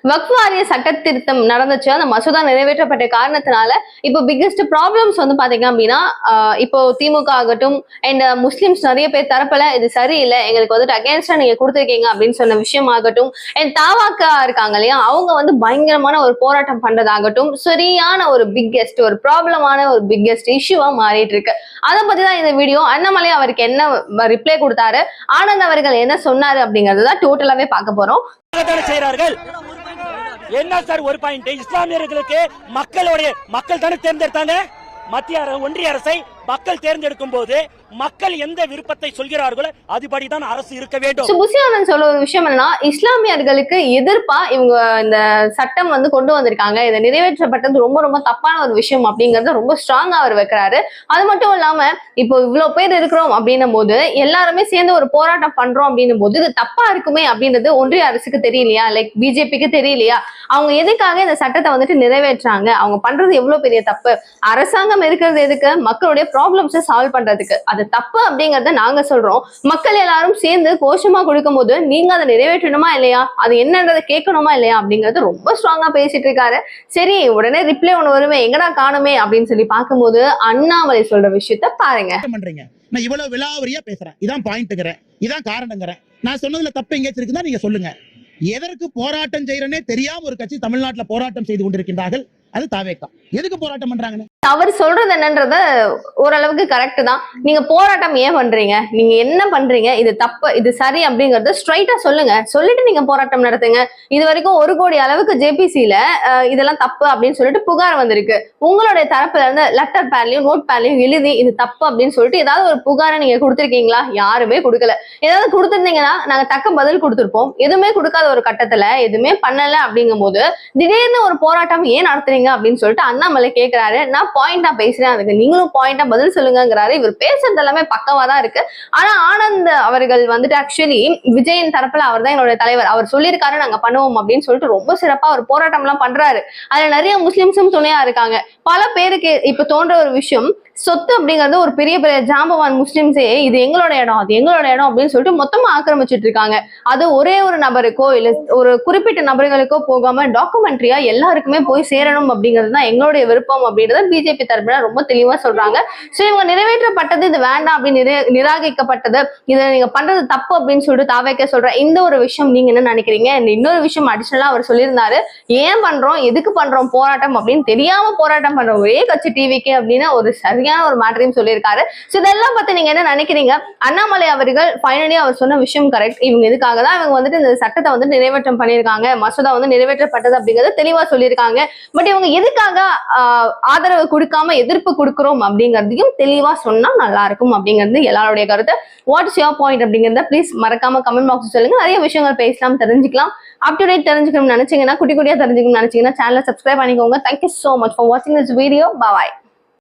வக்ஃப் வாரிய சட்ட திருத்தம் நடந்துச்சு. அந்த மசோதா நிறைவேற்றப்பட்ட காரணத்தினால இப்போ பிக்கெஸ்ட் ப்ராப்ளம்ஸ் வந்து பாத்தீங்க அப்படின்னா இப்போ திமுக ஆகட்டும் அண்ட் முஸ்லிம்ஸ் நிறைய பேர் தரப்புல இது சரியில்லை, எங்களுக்கு வந்துட்டு அகேன்ஸ்டா நீங்க கொடுத்துருக்கீங்க அப்படின்னு சொன்ன விஷயம் ஆகட்டும், அண்ட் தாவாக்கா இருக்காங்க இல்லையா, அவங்க வந்து பயங்கரமான ஒரு போராட்டம் பண்றதாகட்டும் சரியான ஒரு பிக்கெஸ்ட் ஒரு ப்ராப்ளமான ஒரு பிக்கெஸ்ட் இஷ்யூவா மாறிட்டு இருக்கு. அதை பத்தி தான் இந்த வீடியோ. அண்ணாமலை அவருக்கு என்ன ரிப்ளை கொடுத்தாரு, ஆனந்த் அவர்கள் என்ன சொன்னாரு அப்படிங்கறத டோட்டலாவே பார்க்க போறோம். என்ன சார் ஒரு பாயிண்ட், இஸ்லாமியர்களுக்கு மக்கள் தானே தேர்ந்தெடுத்தாங்க. மத்திய ஒன்றிய அரசை மக்கள் தேர்ந்தெடுக்கும் போது மக்கள் எந்த விருப்பத்தை சொல்கிறார்களோ அதுபடிதான் அரசு இருக்க வேண்டும். புசியானந்த் சொல்ல ஒரு விஷயம் என்னன்னா, இஸ்லாமியர்களுக்கு எதிர்ப்பா இவங்க இந்த சட்டம் வந்து கொண்டு வந்திருக்காங்க, இதை நிறைவேற்றப்பட்டது ரொம்ப ரொம்ப தப்பான ஒரு விஷயம் அப்படிங்கறத ரொம்ப ஸ்ட்ராங்கா அவர் வைக்கிறாரு. அது மட்டும் இல்லாம இப்போ இவ்வளவு பேர் இருக்கிறோம் அப்படின்னும் போது எல்லாருமே சேர்ந்து ஒரு போராட்டம் பண்றோம் அப்படின்னும் போது இது தப்பா இருக்குமே அப்படின்றது ஒன்றிய அரசுக்கு தெரியலையா, லைக் பிஜேபிக்கு தெரியலையா, அவங்க எதுக்காக இந்த சட்டத்தை வந்துட்டு நிறைவேற்றாங்க, அவங்க பண்றது எவ்வளவு பெரிய தப்பு, அரசாங்கம் இருக்கிறது எதுக்கு, மக்களுடைய ப்ராப்ளம்ஸை சால்வ் பண்றதுக்கு, அது தப்பு அப்படிங்கறத நாங்க சொல்றோம். மக்கள் எல்லாரும் சேர்ந்து கோஷமா கொடுக்கும் போது நீங்க அதை நிறைவேற்றணுமா இல்லையா, அது என்னன்றதை கேட்கணுமா இல்லையா அப்படிங்கறது ரொம்ப ஸ்ட்ராங்கா பேசிட்டு இருக்காரு. சரி, உடனே ரிப்ளை ஒண்ணு வருமே, எங்கடா காணுமே அப்படின்னு சொல்லி பார்க்கும்போது அண்ணாமலை சொல்ற விஷயத்த பாருங்க. நான் இவ்வளவு விலாவரியா பேசுறேன், இதான் பாயிண்ட்ங்கிறேன், இதான் காரணங்கிறேன். நான் சொன்னதுல தப்பு எங்கேயாச்சும் இருக்குதா நீங்க சொல்லுங்க. எதற்கு போராட்டம் செய்யறனே தெரியாம ஒரு கட்சி தமிழ்நாட்டில் போராட்டம் செய்து கொண்டிருக்கின்றார்கள், அது தாவேக்கா. எதுக்கு போராட்டம் பண்றாங்க? அவர் சொல்றது என்னன்றத ஓரளவுக்கு கரெக்ட் தான். நீங்க போராட்டம் ஏன் பண்றீங்க, நீங்க என்ன பண்றீங்க, இது தப்பு இது சரி அப்படிங்கறது ஸ்ட்ரைட்டா சொல்லுங்க, சொல்லிட்டு நீங்க போராட்டம் நடத்துங்க. இது வரைக்கும் 1 கோடி அளவுக்கு ஜேபிசில இதெல்லாம் தப்பு அப்படின்னு சொல்லிட்டு புகார் வந்திருக்கு. உங்களுடைய தரப்புல இருந்து லெட்டர் பேட்லயும் நோட் பேட்லயும் எழுதி இது தப்பு அப்படின்னு சொல்லிட்டு ஏதாவது ஒரு புகாரை நீங்க கொடுத்திருக்கீங்களா? யாருமே கொடுக்கல. ஏதாவது கொடுத்திருந்தீங்கன்னா நாங்க தக்க பதில் கொடுத்திருப்போம். எதுவுமே கொடுக்காத ஒரு கட்டத்துல எதுவுமே பண்ணல அப்படிங்கும் போது திடீர்னு ஒரு போராட்டம் ஏன் நடத்துறீங்க அப்படின்னு சொல்லிட்டு அண்ணாமலை கேட்கிறாரு. நான் பாயிண்டா பேசுறேன், அதுக்கு நீங்களும் பாயிண்டா பதில் சொல்லுங்கிறாரு. இவர் பேசுறது எல்லாமே பக்கவா தான் இருக்கு. ஆனா ஆனந்த் அவர்கள் வந்துட்டு ஆக்சுவலி விஜயின் தரப்புல அவர் தான் என்னோட தலைவர், அவர் சொல்லியிருக்காரு நாங்க பண்ணுவோம் அப்படின்னு சொல்லிட்டு ரொம்ப சிறப்பா ஒரு போராட்டம் எல்லாம் பண்றாரு. அதுல நிறைய முஸ்லிம்ஸும் துணையா இருக்காங்க. பல பேருக்கு இப்ப தோன்ற ஒரு விஷயம், சொத்து அப்படிங்கறது ஒரு பெரிய பெரிய ஜாம்பவான் முஸ்லிம்ஸே இது எங்களோட இடம் அது எங்களோட இடம் அப்படின்னு சொல்லிட்டு மொத்தமா ஆக்கிரமிச்சிட்டு இருக்காங்க. அது ஒரே ஒரு நபருக்கோ இல்ல ஒரு குறிப்பிட்ட நபர்களுக்கோ போகாம டாக்குமெண்ட்ரியா எல்லாருக்குமே போய் சேரணும் அப்படிங்கிறது தான் எங்களுடைய விருப்பம் அப்படின்றத பிஜேபி தரப்புல ரொம்ப தெளிவா சொல்றாங்க. சோ இவங்க நிறைவேற்றப்பட்டது இது வேண்டாம் அப்படின்னு நிராகரிக்கப்பட்டது, இதை நீங்க பண்றது தப்பு அப்படின்னு சொல்லிட்டு தாவேக்க சொல்ற இந்த ஒரு விஷயம் நீங்க என்ன நினைக்கிறீங்க? இன்னொரு விஷயம் அடிஷனலா அவர் சொல்லியிருந்தாரு, ஏன் பண்றோம் எதுக்கு பண்றோம் போராட்டம் அப்படின்னு தெரியாம போராட்டம் பண்ற ஒரே கட்சி டிவிக்கு அப்படின்னு ஒரு சரியான ஒரு மேட்டரையும் சொல்லியிருக்காரு. சோ இதெல்லாம் பத்தி நீங்க என்ன நினைக்கிறீங்க? அண்ணாமலை அவர்கள் ஃபைனலி அவர் சொன்ன விஷயம் கரெக்ட். இவங்க எதுக்காக தான் இவங்க வந்துட்டு இந்த சட்டத்தை வந்து நிறைவேற்றம் பண்ணியிருக்காங்க, மசோதா வந்து நிறைவேற்றப்பட்டது அப்படிங்கறத தெளிவா சொல்லியிருக்காங்க. பட் இவங்க எதுக்காக ஆதரவு கொடுக்காம எதிர்ப்பு கொடுக்கிறோம் அப்படிங்கறதையும் தெளிவா சொன்னா நல்லா இருக்கும் அப்படிங்கிறது எல்லாருடைய கருத்து. வாட்ஸ் யுவர் பாயிண்ட் அப்படிங்கறத ப்ளீஸ் மறக்காம கமெண்ட் பாக்ஸ் சொல்லுங்க. நிறைய விஷயங்கள் பேசலாம், தெரிஞ்சுக்கலாம். அப் டு டேட் தெரிஞ்சுக்கணும்னு நினைச்சீங்கன்னா, குட்டியா தெரிஞ்சுக்கணும்னு நினைச்சீங்கன்னா சேனலை சப்ஸ்கிரைப் பண்ணிக்கோங்க. தேங்க்யூ சோ மச் ஃபார் வாட்சிங் திஸ் வீடியோ. பாய்.